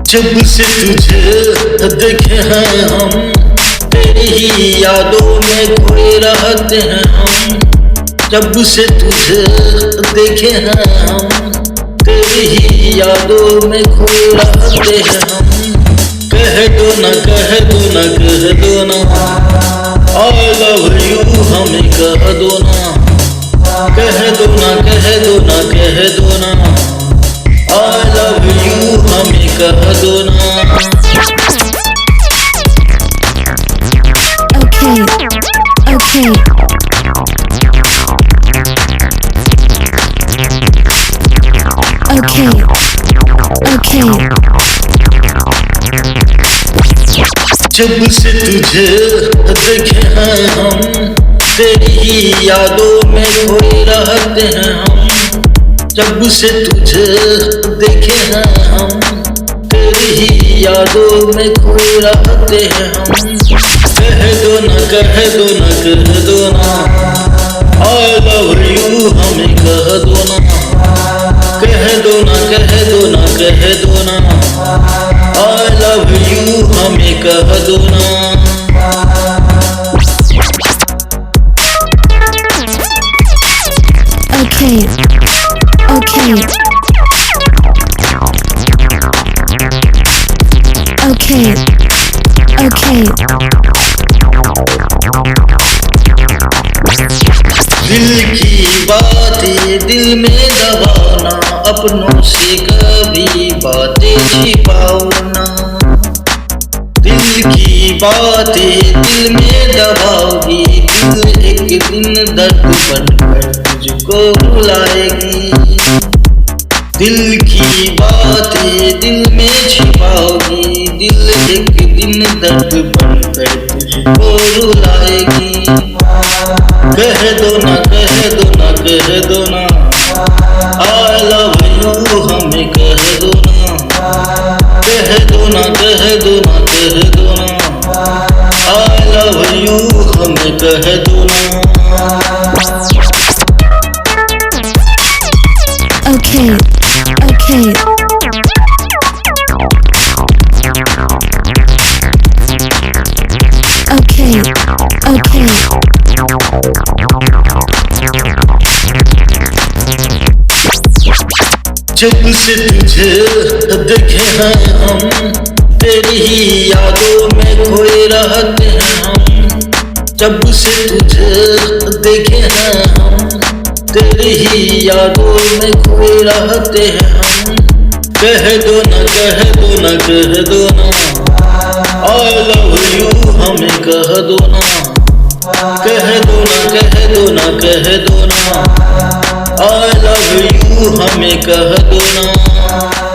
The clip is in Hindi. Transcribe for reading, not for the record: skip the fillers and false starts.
जब से तुझे देखे हैं हम, तेरी ही यादों में खोए रहते हैं हम। जब से तुझे देखे हैं हम, तेरी ही यादों में खोए रहते हैं हम। कह दो ना, कह दो ना, कह दो ना, I love you हमें कह दो ना। कह दो ना, कह दो ना, कह दो ना, I love you हमें कह दो ना। Okay, okay. Okay, okay. जब से तुझे देखे हैं हम, तेरी ही यादों में खोए रहते हैं हम। जब से तुझे देखे हैं हम, तेरी ही यादों में खोए रहते हैं हम। कह दो ना, कह दो ना, कह दो ना, I love you हमें कह दो ना। कह दो ना, कह दो ना, कह दो ना, I love you हमें कह दो ना। Okay, okay. Okay, okay. दिल की बातें दिल में दबाना, अपनों से कभी बातें छिपाओ ना। दिल की बातें दिल में दबाओगी, दिल एक दिन दर्द बनकर तुझको रुलाएगी। दिल की बातें दिल में छिपाओगी, दिल एक दिन दर्द बनकर तुझको रुलाएगी। कह दो ना, कह दो ना, कह दो ना, I love you हमें कह दो ना। कह दो ना, कह दो ना, कह दो ना, I love you हमें कह दो ना। Okay, okay. Okay, okay. जब से तुझे देखे हैं हम, तेरी ही यादों में खोए रहते हैं हम। जब से तुझे देखे हैं हम, तेरी ही यादों में खोए रहते हैं हम। कह दो ना, कह दो ना, कह दो ना, I love you हमें कह दो ना। कह दो ना, कह दो ना, कह दो ना, I love you हमें कह दो ना।